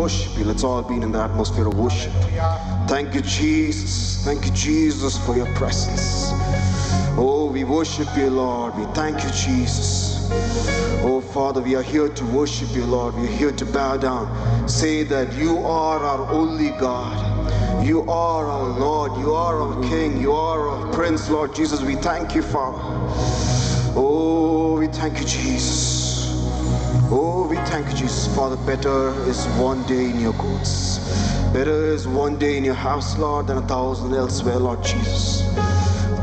worship you. Let's all be in the atmosphere of worship. Thank you, Jesus. Thank you, Jesus, for your presence. Oh, we worship you, Lord. We thank you, Jesus. Oh, Father, we are here to worship you, Lord. We are here to bow down. Say that you are our only God. You are our Lord. You are our King. You are our Prince, Lord Jesus. We thank you, Father. Oh, we thank you, Jesus. Oh, we thank you, Jesus. Father, better is one day in your courts. Better is one day in your house, Lord, than 1,000 elsewhere, Lord Jesus.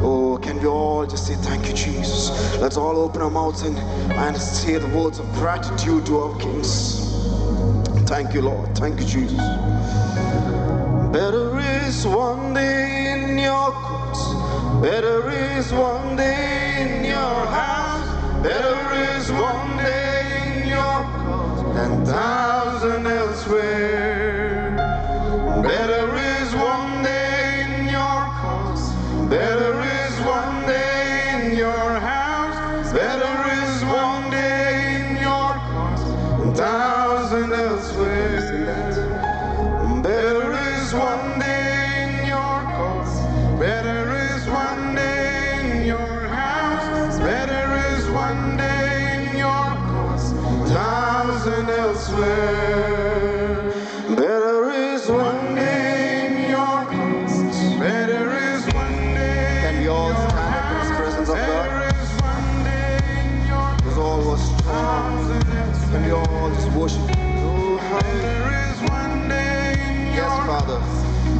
Oh, can we all just say thank you, Jesus? Let's all open our mouths and say the words of gratitude to our kings. Thank you, Lord. Thank you, Jesus. Better is one day in your courts. Better is one day in your house. Better is one day in your courts than 1,000 elsewhere. Better is one day in your courts. Better is one day in your house. Better is one day in your courts than 1,000 elsewhere. Better is one day in your courts. Better is one day in your house. Better is one day in your courts, 1,000 elsewhere. Better is one day in your courts. Better is one day. Can we all stand up in His presence of God? Better is one day in your courts. All was strong. Can we all just worship? Better is one day in your courts. Yes, Father.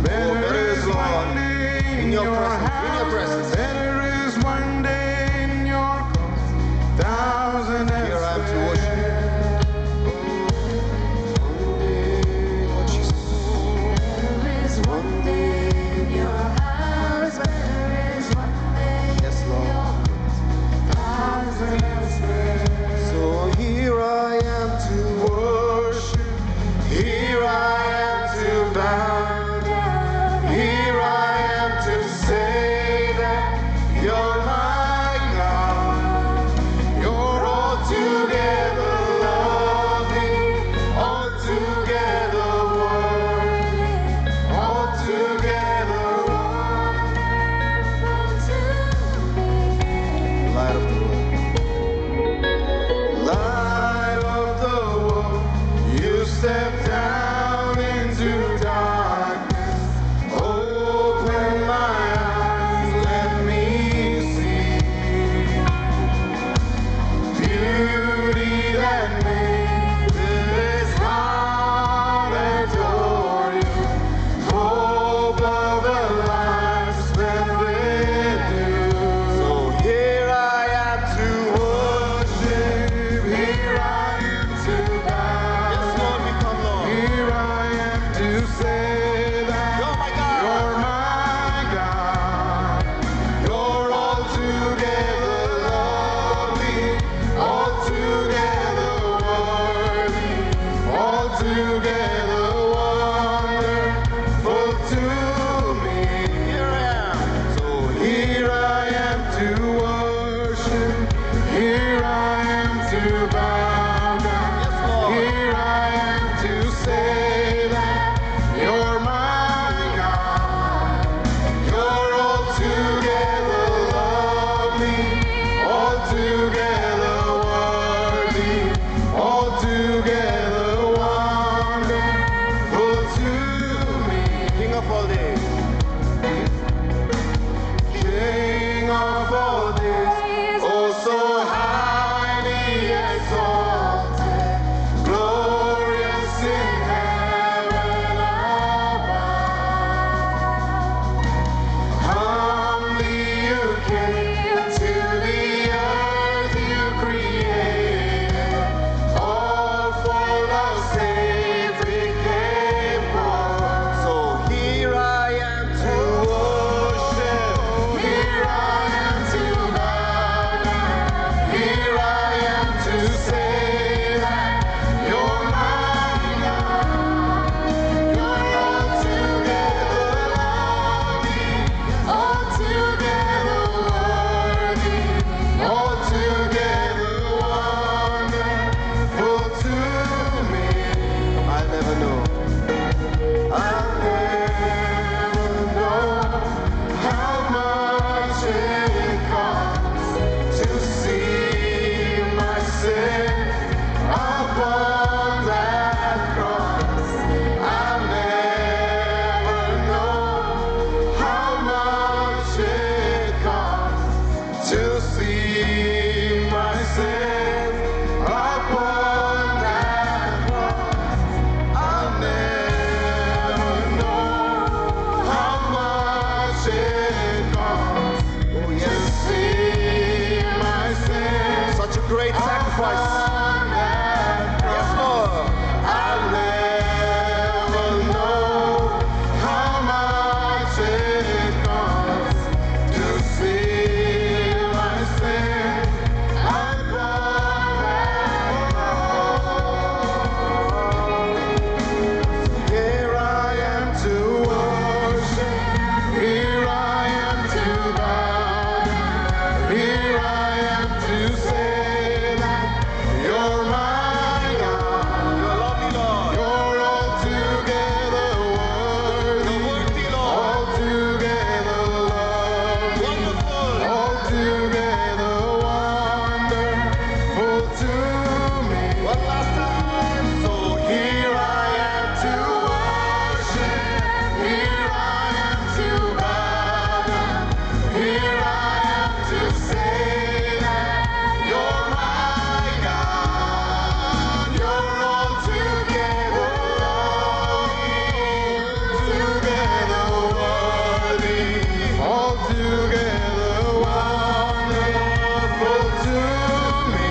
Better is one day in your presence. In your presence. Better is one day in your courts, 1,000 elsewhere. Here I am to worship. Here I am to say that Christ. Yes, Lord. I'll never know how much it costs to see my sin and blood and all. Here I am to worship, here I am to bow down, here I am to say that you're my God. You're lovely, Lord. You're altogether worthy, Lord. altogether lovely, Wonderful. altogether wonderful to me. One last time. So here I am to worship, here I am to bow down, here I am to say that you're my God. You're altogether altogether worthy, altogether wonderful to me.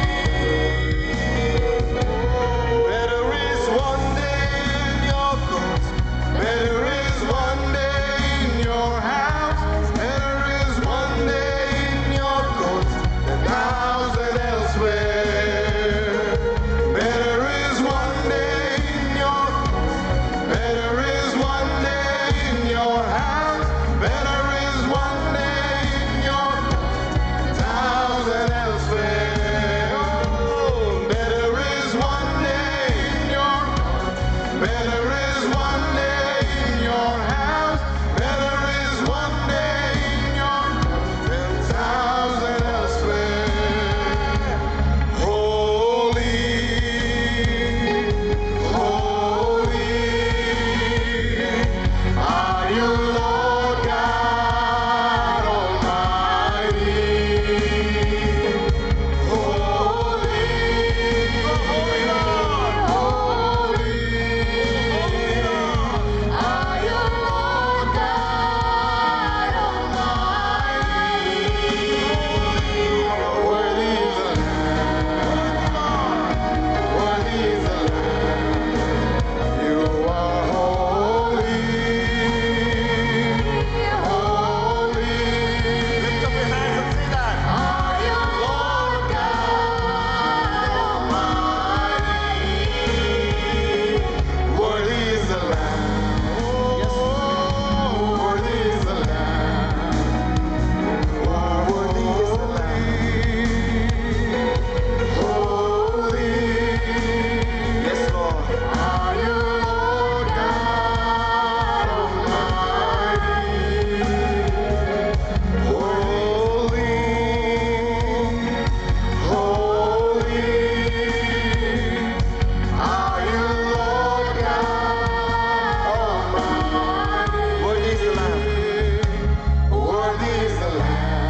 Better is one day in your court, better is one day in your house, better is one day in your court than 1,000 elsewhere. Better is one day in your court, better is one day in your house, better is one day in your court than 1,000 elsewhere. Oh, better is one day in your court, better is one day in your house, better is one day in your court than 1,000 elsewhere. Holy, holy are you, Lord God Almighty. Holy, holy Lord, holy are you, Lord God Almighty. Worthy is the Lamb, worthy is the Lamb. You are holy, holy. Lift up your hands and say that. Are you Lord God Almighty? Worthy is the Lamb. Yes. Worthy is the Lamb. Worthy is the Holy. Yes, Lord. Are you Lord God Almighty? Holy, holy are you, Lord God Almighty. Worthy is the Lamb. Worthy is the Lamb.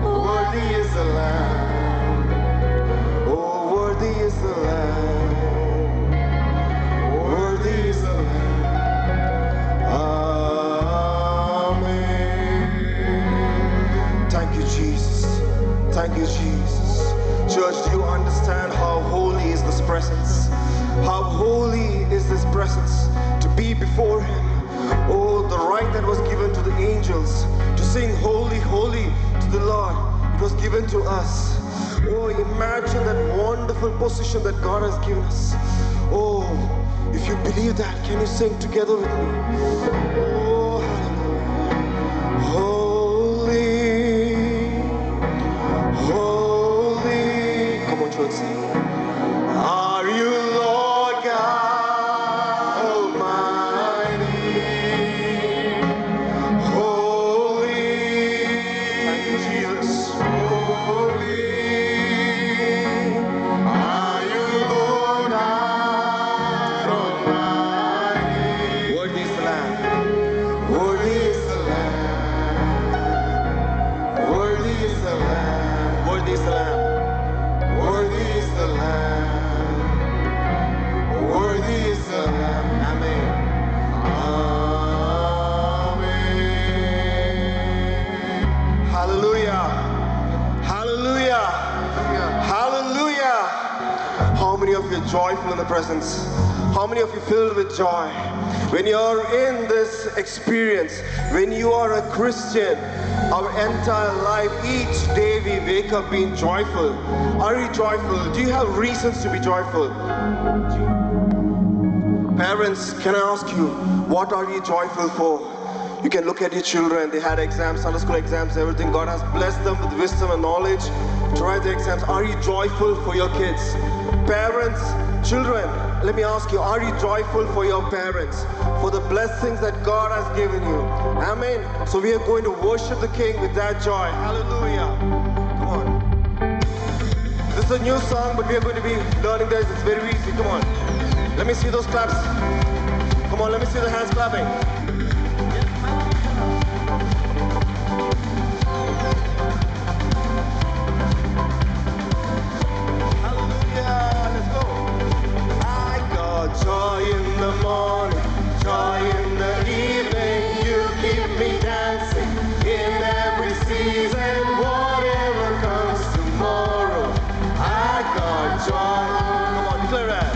Worthy is the Lamb. Oh, worthy is the Lamb. Worthy is the Lamb. Amen. Thank you, Jesus. Thank you, Jesus. Church, do you understand how holy is this presence? How holy is this presence to be before Him? Oh, the right that was given to the angels to sing holy, holy to the Lord, it was given to us. Oh, imagine that wonderful position that God has given us. Oh, if you believe that, can you sing together with me? Oh, hallelujah. Holy, holy. Come on, church, sing. Are you Lord God Almighty? Holy. Thank you, Jesus. Holy are you, Lord God Almighty. Worthy is the Lamb. Worthy is the Lamb. Worthy is the Lamb. Worthy is the Lamb. Worthy is the Lamb. joyful in the presence? How many of you filled with joy? When you're in this experience, when you are a Christian, our entire life, each day we wake up being joyful. Are you joyful? Do you have reasons to be joyful? Parents, can I ask you, what are you joyful for? You can look at your children, they had exams, Sunday school exams, everything. God has blessed them with wisdom and knowledge to write the exams. Are you joyful for your kids? Parents, children, let me ask you, are you joyful for your parents? For the blessings that God has given you? Amen. So we are going to worship the King with that joy. Hallelujah. Come on. This is a new song, but we are going to be learning this. It's very easy. Come on. Let me see those claps. Come on, let me see the hands clapping. Joy in the morning, joy in the evening, you keep me dancing in every season, whatever comes tomorrow. I got joy. Come on, declare that.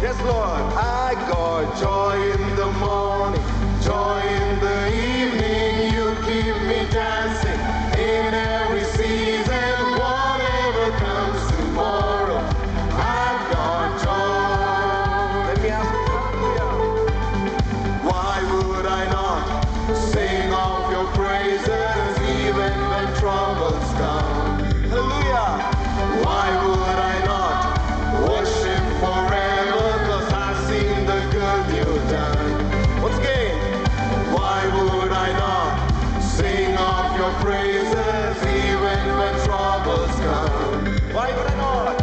Yes, Lord. I got joy in the morning, joy in the evening, you keep me dancing in every season, whatever comes tomorrow. I got joy. Troubles come. Hallelujah. Why would I not worship forever? 'Cause I've seen the good you've done. Once again, why would I not sing of your praises even when troubles come? Why would I not?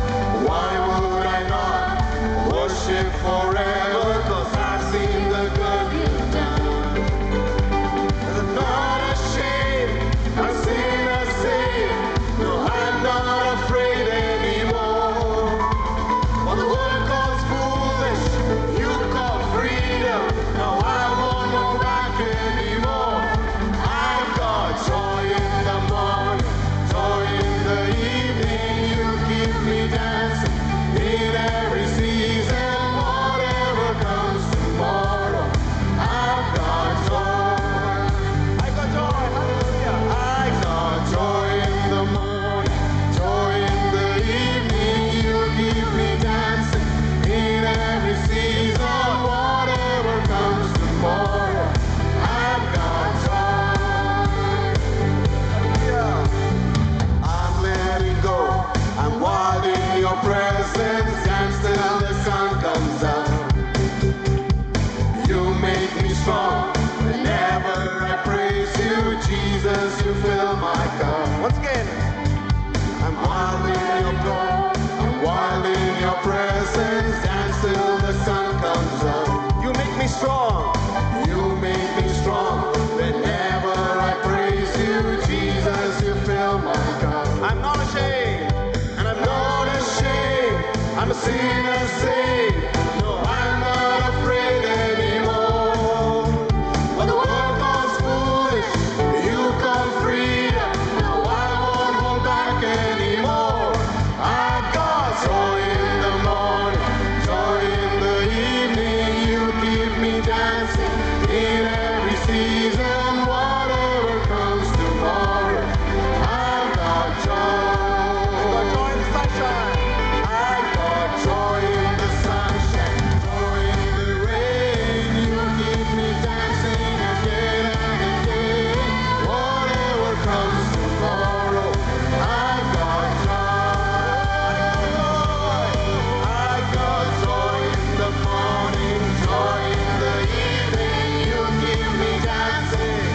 Why would I not worship forever? 'Cause I've seen the good you've done. I'm not ashamed. I'm singing. No, I'm not afraid anymore. What the world calls foolish, you call freedom. No, I won't go back anymore. I've got joy in the morning, joy in the evening. You keep me dancing in every season, whatever comes tomorrow. I've got joy. I got joy. Hallelujah. I got joy in the morning, joy in the evening. You keep me dancing in every season, whatever comes tomorrow. I've got joy. Yeah. I'm letting go. I'm wild in your presence, and still the sun comes out. You make me strong. Whenever I praise you, Jesus, you fill my cup. Once again, I'm wild in your glory, I'm wild in your presence, and still the sun comes up. You make me strong. You make me strong. Whenever I praise you, Jesus, you fill my cup. I'm not ashamed, and I'm not ashamed. I'm a sinner saved. No, I'm not afraid anymore. When the world calls foolish, you call freedom. No, I won't hold back anymore. I've got joy in the morning, joy in the evening. You keep me dancing in every season, whatever comes tomorrow. I've got joy. I got joy in the sunshine. I got joy in the sunshine, joy in the rain. You keep me dancing again and again, whatever comes tomorrow. I've got joy. I got joy in the morning, joy in the evening. You keep me dancing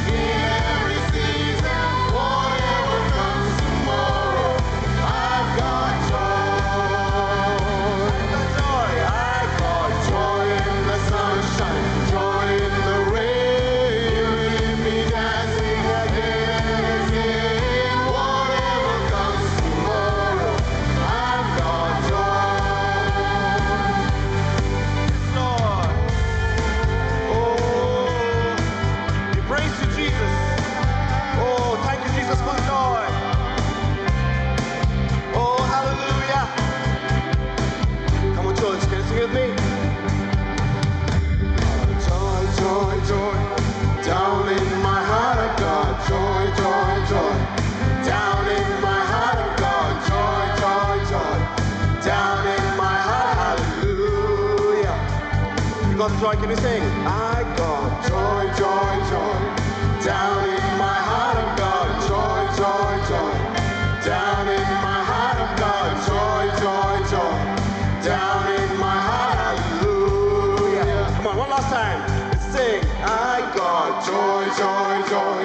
got joy. Can you sing? I got joy, joy, joy. Down in my heart I've got joy, joy, joy. Down in my heart I've got joy, joy, joy. Down in my heart, hallelujah. Come on, one last time. Let's sing. I got joy, joy, joy.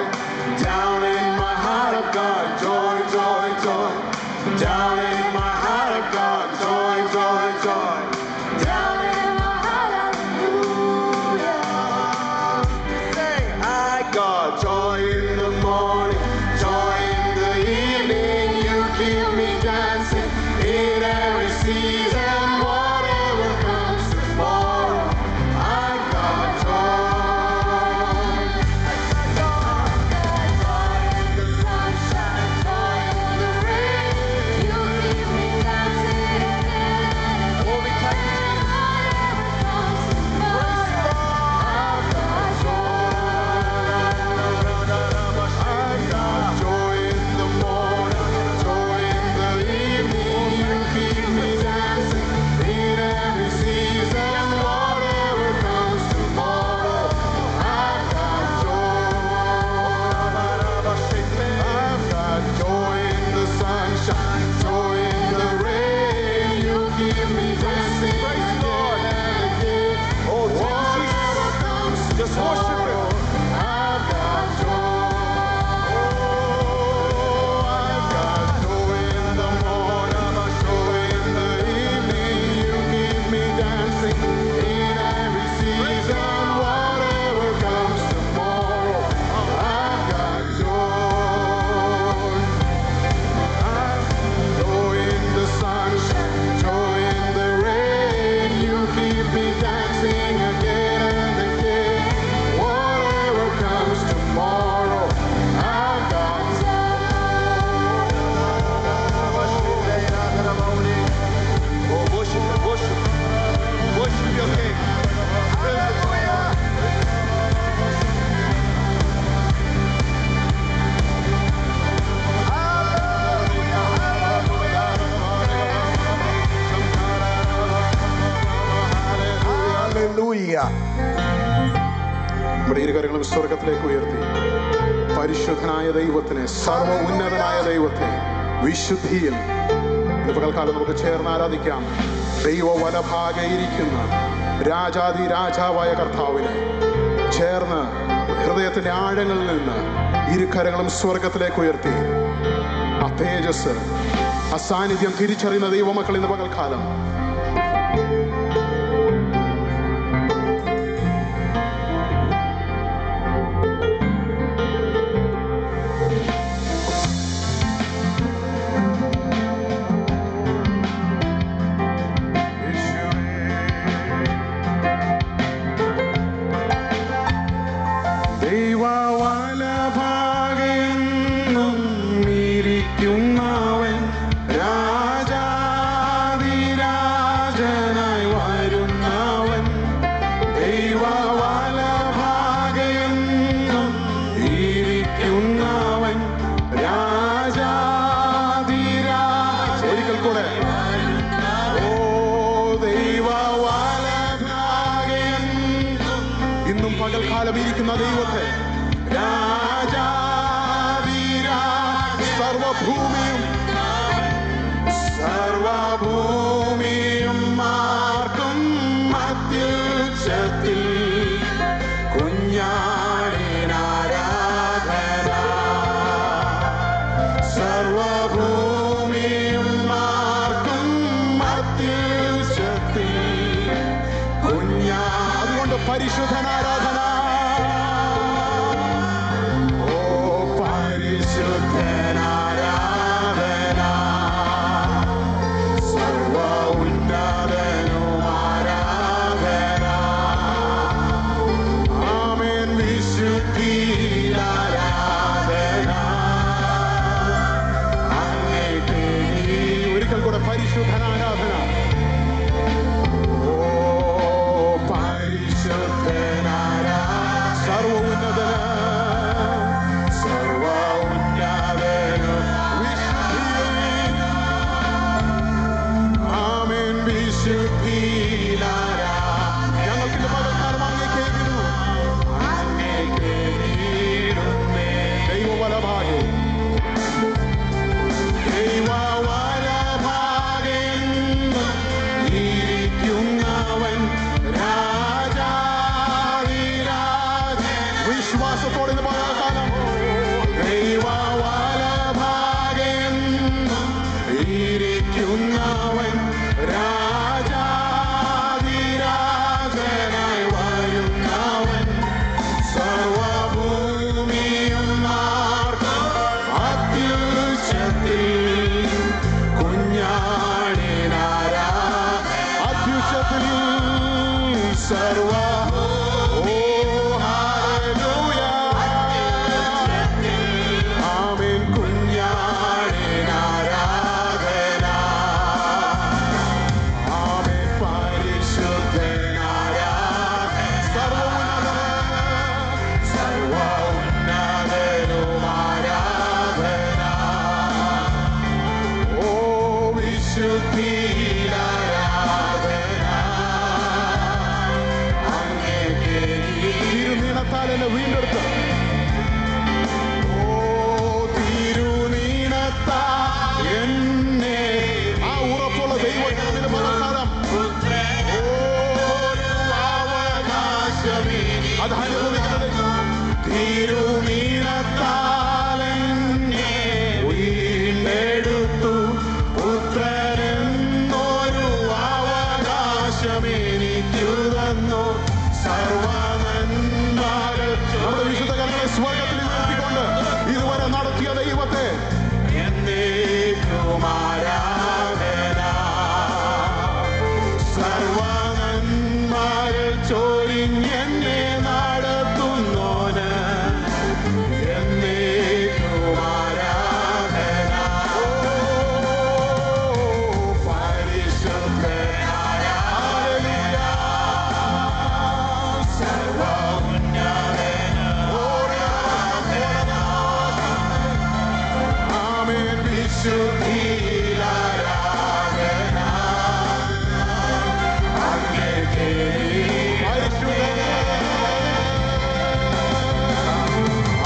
Down in my heart I've got joy, joy, joy. Down in my heart I've got joy, joy, joy. Down in my heart, hallelujah. Sing. I got joy in the morning, joy in the evening. You keep me dancing in every season. Whatever comes tomorrow, I got joy. I got joy in the sunshine, joy in the rain. You keep me dancing again. Whatever comes tomorrow, I've got joy. I've got joy in the morning, joy in the evening. You keep me dancing in every season. Whatever comes tomorrow, I've got joy. I've got joy in the sunshine, joy in the rain. You keep me dancing again and again. Oh, whatever comes just worship Him. I've got joy. Oh, I've got joy in the morning, joy in the evening. You keep me dancing in every season. Whatever comes tomorrow, I've got joy. I've joy in the sunshine, joy in the rain. You keep me dancing again and again. Whatever comes tomorrow, I've got oh, worship, worship, worship your King. Hallelujah. നമ്മുടെ ഇരുകരങ്ങളും സ്വർഗത്തിലേക്ക് ഉയർത്തി പരിശുദ്ധനായ ദൈവത്തിനെ, സർവ്വ ഉന്നതനായ ദൈവത്തെ വിശുദ്ധിയിൽ ഇന്ന് പകൽക്കാലം നമുക്ക് ചേർന്ന് ആരാധിക്കാം. ദൈവ വലഭാഗെ ഇരിക്കുന്ന രാജാതി രാജാവായ കർത്താവിനെ ചേർന്ന് ഹൃദയത്തിന്റെ ആഴങ്ങളിൽ നിന്ന് ഇരുകരങ്ങളും സ്വർഗത്തിലേക്ക് ഉയർത്തി ആ തേജസ്, ആ സാന്നിധ്യം തിരിച്ചറിയുന്ന ദൈവമക്കൾ ഇന്ന് പകൽക്കാലം ദൈവവലഭാഗെന്നും ഇരിക്കുന്നവൻ രാജാതിരാജനായി വരുന്നവൻ. ദൈവവലഭാഗെന്നും ഇരിക്കുന്നവൻ രാജാതിരാജ. ഒരിക്കൽ കൂടെ ഓ ദൈവവലഭാഗെന്നും ഇന്നും പകൽക്കാലം ഇരിക്കുന്ന ദൈവത്തെ രാജാതിരാജ. സർവഭൂമിയും മാർക്കും അത്യുച്ചത്തിൽ കുഞ്ഞാടിനാരാധന. സർവഭൂമിയും മാർക്കും അത്യുച്ചത്തിൽ അതുകൊണ്ട് പരിശുദ്ധനാരാധന. ഓ പരിശുദ്ധനാരാധന. സർവ എന്നെ വീണ്ടെടുത്ത് തിരുനീണത്താൽ എന്നെ ആ ഉറപ്പുള്ള ദൈവത്തിന് പകർത്താം. അത് അനുഭവിക്കുന്നത് തിരുനീണത്താൽ എന്നെ വീണ്ടെടുത്തു പുത്രനെന്നൊരു അവകാശമെനിക്കു തന്നു. സർവനന്മകൾ നമ്മുടെ വിശുദ്ധ കരങ്ങളെ സ്വർഗത്തിൽ ഉയർത്തിക്കൊണ്ട് ഇതുവരെ നടത്തിയ ദൈവത്തെ എന്നേക്കും ആരാധന. സർവനന്മകൾ ചൊരിഞ്ഞെന്നെ നടത്തുന്നോന് എന്നേക്കും ആരാധന. പരിശുദ്ധനായ ഹല്ലേലൂയ. സർവ ആമേൻ. വിശുദ്ധിയിലാരാധന അങ്ങേക്കേ പരിശുദ്ധൻ.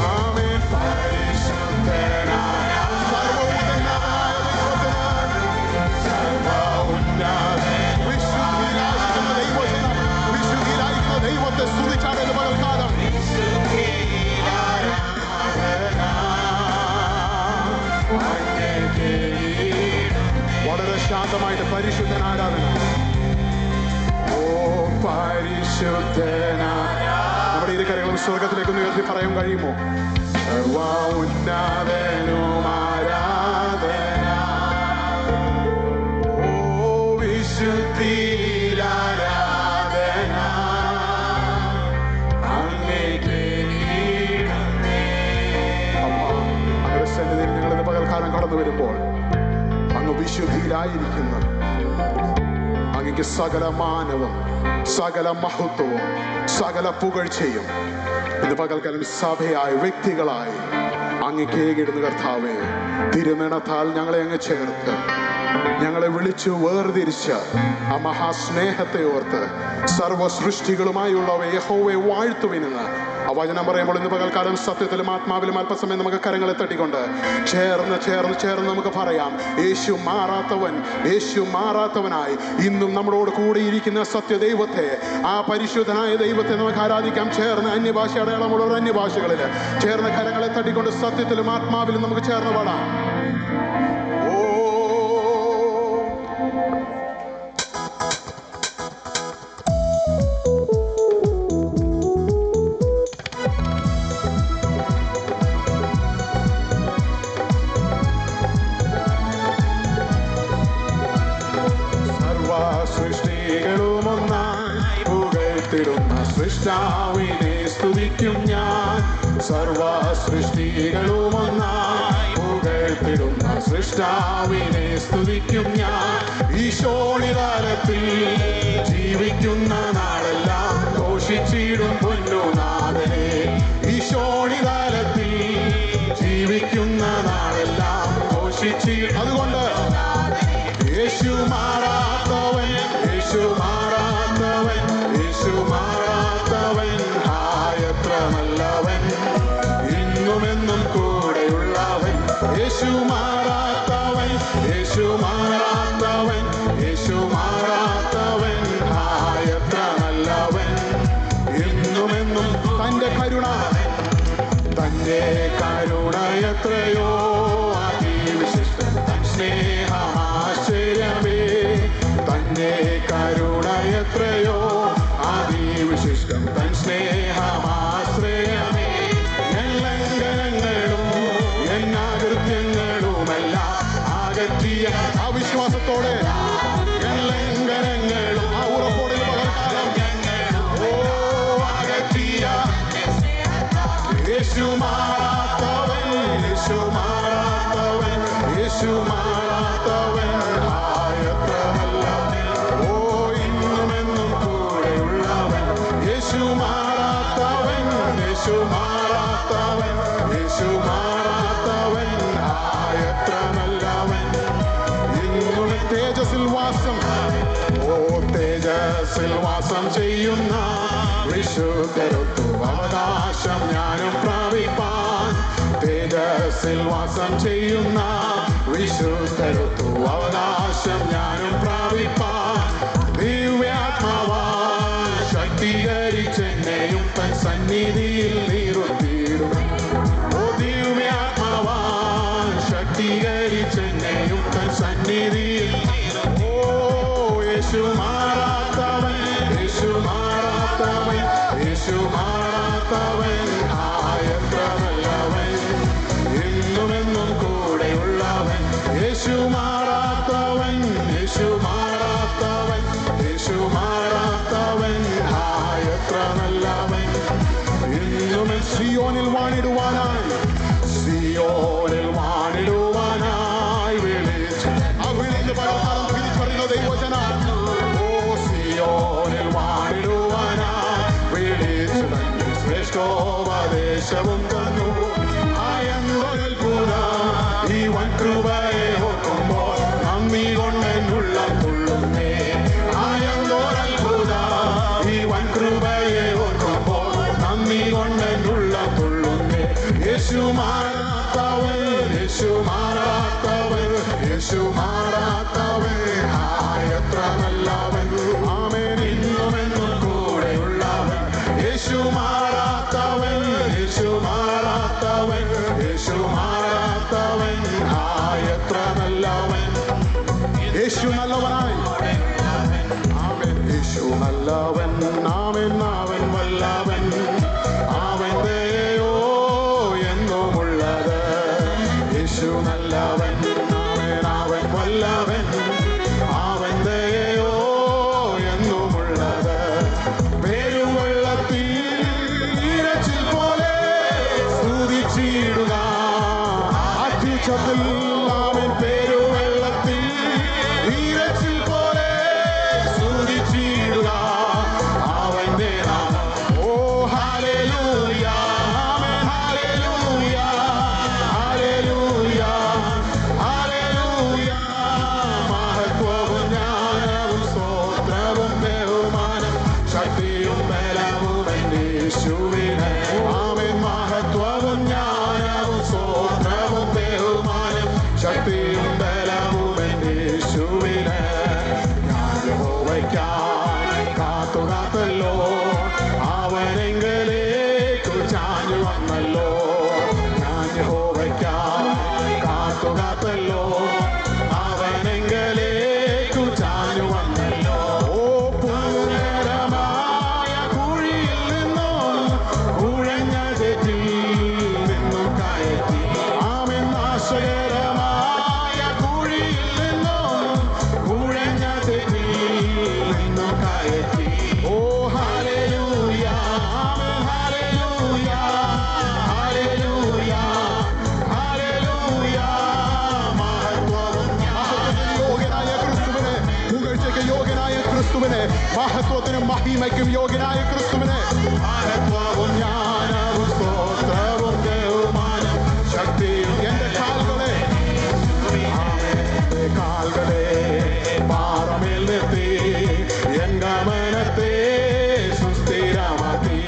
ആമേൻ. പരിശുദ്ധനായ വിശുദ്ധിയിലായിരിക്കുന്ന ദൈവത്തിന് വിശുദ്ധിയിലായിരിക്കുന്ന ദൈവത്തെ സ്തുതിച്ചാടുന്ന പകൽക്കാലം വളരെ ശാന്തമായിട്ട് പരിശുദ്ധൻ ആരാധന. ഓ പരിശുദ്ധനായ നമ്മുടെ ഇരു കരകളും സ്വർഗത്തിലേക്ക് ഉയർത്തി പറയാൻ കഴിയുമോ? സർവ ഉന്നതനും ആരാധന. ഓ വിശുദ്ധിയിലാരാധന അങ്ങേക്കേ. അങ്ങയുടെ സന്നിധിയിൽ ഞങ്ങളിന്ന് പകൽക്കാലം കടന്നു വരുമ്പോൾ അങ്ങ് വിശുദ്ധിയിലായിരിക്കുന്ന അങ്ങക്ക് സകല മാനവും സകല മഹത്വവും സകല പുകഴ്ചയും ഇന്ന് പകൽക്കാലം സഭയായി വ്യക്തികളായി അങ്ങക്ക് ഏകിടുന്ന കർത്താവേ, തിരുനിണത്താൽ ഞങ്ങളെ അങ്ങ് ചേർത്ത് ഞങ്ങളെ വിളിച്ചു വേർതിരിച്ച് ആ മഹാസ്നേഹത്തെ ഓർത്ത് സർവ സൃഷ്ടികളുമായുള്ളവ യഹോവയെ വാഴ്ത്തുവിനെന്ന് ആ വചനം പറയുമ്പോൾ ഇന്ന് പകൽക്കാലം സത്യത്തിലും ആത്മാവിലും അല്പസമയം നമുക്ക് കരങ്ങളെ തട്ടിക്കൊണ്ട് ചേർന്ന് നമുക്ക് പറയാം, യേശു മാറാത്തവൻ, യേശു മാറാത്തവനായി ഇന്നും നമ്മളോട് കൂടെ ഇരിക്കുന്ന സത്യദൈവത്തെ, ആ പരിശുദ്ധനായ ദൈവത്തെ നമുക്ക് ആരാധിക്കാം. ചേർന്ന് അന്യഭാഷ അടയാളമുള്ളവർ അന്യഭാഷകളിൽ ചേർന്ന് കരങ്ങളെ തട്ടിക്കൊണ്ട് സത്യത്തിലും ആത്മാവിലും നമുക്ക് ചേർന്ന് പാടാം. സൃഷ്ടാവിനെ സ്തുതിക്കും ഞാൻ. സർവ സൃഷ്ടികളും ഒന്നായി പുകഴ്ത്തിടുന്ന സൃഷ്ടാവിനെ സ്തുതിക്കും ഞാൻ. ഈശോണിതലത്തിൽ ജീവിക്കുന്ന നാളെല്ലാം ഘോഷിച്ചിടും പൊന്നുനാഥനെ. ഈശോണിതലത്തിൽ ജീവിക്കുന്ന നാളെല്ലാം ഘോഷിച്ചിടും. അതുകൊണ്ട് യേശു മാറാത്തവൻ, യേശു മാറാത്തവൻ, യേശു മാറാത്തവൻ, എത്ര നല്ലവൻ, ഇന്നുമെന്നും കൂടെയുള്ളവൻ. യേശു മാറാത്തവൻ, യേശു മാറാത്തവൻ, യേശു മാറാത്തവൻ, എത്ര നല്ലവൻ, ഇന്നുമെന്നും. തന്റെ കരുണ, തന്റെ കരുണ എത്രയോ അതിവിശിഷ്ടം, സ്നേഹമാശ്ചര്യമേ. തന്റെ കരുണ എത്രയോ അതിവിശിഷ്ടം, തൻ സ്നേഹമാശ്രയമേ. ലംഘനങ്ങളും എന്നാകൃത്യങ്ങളുമെല്ലാം അകറ്റിയ അവിശ്വാസത്തോടെ ലംഘനങ്ങളും ആ ഉറപ്പോടെ പകർക്കാലം ഓ അകറ്റിയ യേശു മാറാത്തവൻ, യേശു മാറാത്തവൻ, യേശു മാറാത്തവൻ, എത്ര നല്ലവൻ, ഓ ഇന്നുമെന്നും കൂടെയുള്ളവൻ. യേശു മാറാത്തവൻ, യേശു മാറാത്തവൻ, യേശു മാറാത്തവൻ, എത്ര നല്ലവൻ, ഇന്നും തേജസ്സിൽ വാസം, ഓ തേജസ്സിൽ വാസം ചെയ്യുന്ന വിശുദ്ധരൊത്തു അവകാശം വാസം ചെയ്യുന്ന വിശുദ്ധരുത്തു അവകാശം ഞാനും പ്രാപിപ്പാൻ ദിവ്യാത്മാവാൻ ശക്തീകരിച്ചെന്നെയും തൻ സന്നിധിയിൽ നിർത്തിയിടും. ഓ ദിവ്യാത്മാവാൻ ശക്തീകരിച്ചെന്നെയും തൻ സന്നിധിയിൽ. ഓ യേശു മാറാത്തവൻ, യേശു മാറാത്തവൻ, യേശു മാറാത്തവൻ, എത്ര നല്ലവൻ, എന്നുമെന്നും കൂടെയുള്ളവൻ. യേശു മാറാത്തവൻ, യേശു മാറാത്തവൻ, യേശു മാറാത്തവൻ, എത്ര നല്ലവൻ, എന്നുമെൻ സിയോനിൽ വാണിടുവാനായി, സിയോനിൽ വാണിടുവാനായി വിളിച്ചു. അവിടുന്ന് പരമാവധി തിരിച്ചറിയുന്ന ദൈവജനം. ഓ സിയോനിൽ വാണിടുവാനായി വിളിച്ചു തന്നെ ശ്രേഷ്ഠോപദേശവും തന്നു. ഈ വൻകൃപയെ ഓർക്കുമ്പോൾ നന്ദി കൊണ്ടെന്നുള്ള തുള്ളുന്നേ. ആയന്തോരത്ഭുത ഈ വൻകൃപയെ ഓർക്കുമ്പോൾ നന്ദി കൊണ്ടെന്നുള്ള തുള്ളുന്നേ. യേശു മാറാത്തവൻ, യേശു മാറാത്തവൻ, യേശു മാറാത്തവൻ, എത്ര നല്ലവൻ, ആമേൻ, ഇന്നുമെന്നും കൂടെയുള്ളവൻ. യേശു മാറാത്തവൻ, യേശു മാറാത്തവൻ, യേശു മാറാത്തവൻ, എത്ര നല്ലവൻ. യേശു നല്ലവനായി, ആമേൻ, യേശു നല്ലവൻ, ആമേൻ, അവൻ വല്ലവൻ, അവൻ ദയയോ എന്നുമുള്ളത്. യേശു നല്ലവൻ, ആമേൻ, അവൻ വല്ലവൻ, അവൻ ദയയോ എന്നുമുള്ളത്. പെരുവെള്ളത്തിൽ ഇരച്ചിൽ പോലെ സ്തുതിച്ചിടുക അത്യുച്ചത്തിൽ. അവൻ പെരുവെള്ളത്തിൽ ഇരച്ചിൽ പോലെ സ്തുതിച്ചിടുക അവന്റെ നാമം. ഓ ഹല്ലേലൂയ, ആമേൻ, ഹല്ലേലൂയ, ഹല്ലേലൂയ, ഹല്ലേലൂയ. മഹത്വവും ജ്ഞാനവും സ്തോത്രവും ബഹുമാനം ശക്തിയും ബലവും എൻ്റെ യേശുവിന്. ആമേൻ, മഹത്വവും ജ്ഞാനവും സ്തോത്രവും ബഹുമാനം ശക്തിയും ബലവും എൻ്റെ യേശുവിന്. ഞാൻ യഹോവയ്ക്കായി കാത്തു കാത്തല്ലോ, അവനെങ്കിലേക്ക് ചാഞ്ഞു വന്നല്ലോ. ഞാൻ യഹോവയ്ക്കായി കാത്തു കാത്തല്ലോ, അവനെങ്കിലേക്ക് ചാഞ്ഞു വന്നല്ലോ. ഓ പൂർണ്ണമായ കുഴിയിൽ നിന്നും കുഴഞ്ഞ തെറ്റിൽ നിന്നും കയറ്റി. ആമേൻ, നാശകരമായ കുഴിയിൽ നിന്നും കുഴഞ്ഞ തെറ്റിൽ നിന്നും കയറ്റി. ഓ ഹല്ലേലൂയ, ആമേൻ, ഹല്ലേലൂയ, ഹല്ലേലൂയ, ഹല്ലേലൂയ. മഹത്വവും യോഗ്യനായ ക്രിസ്തുവിനെ, പുകഴ്ചയ്ക്ക് യോഗ്യനായ ക്രിസ്തുവിനെ, മഹത്വത്തിനും മഹിമയ്ക്കും യോഗ്യനായ ക്രിസ്തുവിനെ. മഹത്വവും ജ്ഞാനവും സ്തോത്രവും ബഹുമാനം ശക്തിയും. എന്റെ കാൽകളെ, എന്റെ കാൽകളെ പാറമേൽ നിർത്തി എൻ ഗമനത്തെ സുസ്ഥിരമാക്കി.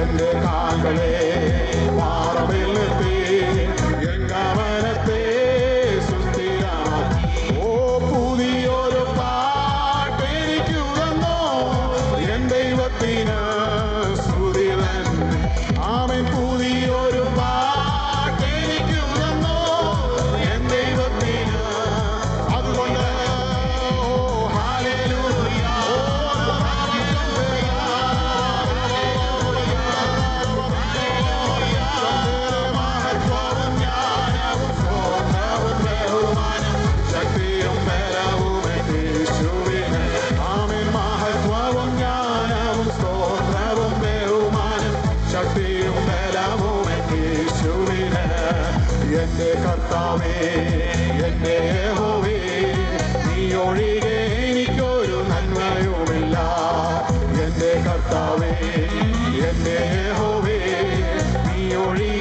എന്റെ കാൽകളെ പാറമേൽ നിർത്തി എൻ ഗമനത്തെ സുസ്ഥിരമാക്കി. ഓ പുതിയൊരു പാട്ട് എനിക്ക് തന്നോ എൻ ദൈവത്തിന് സ്തുതി തന്നെ. ആമേൻ, പുതിയൊരു പാട്ട് എനിക്ക് തന്നോ എൻ ദൈവത്തിന്. അതുകൊണ്ട് ഓ ഹല്ലേലൂയ, ഓ ഹല്ലേലൂയ, മഹത്വവും ജ്ഞാനവും സ്തോത്രവും ബഹുമാനം ശക്തിയും ബലവും എൻ്റെ യേശുവിന്. ആമേൻ, മഹത്വവും ജ്ഞാനവും സ്തോത്രവും ബഹുമാനം ശക്തിയും ബലവും എൻ്റെ യേശുവിന്. എന്റെ കർത്താവേ, എന്റെ യഹോവേ, നീ ഒഴികെ എനിക്കൊരു നന്മയുമില്ല. എന്റെ കർത്താവേ, എന്റെ യഹോവേ, നീ ഒഴികെ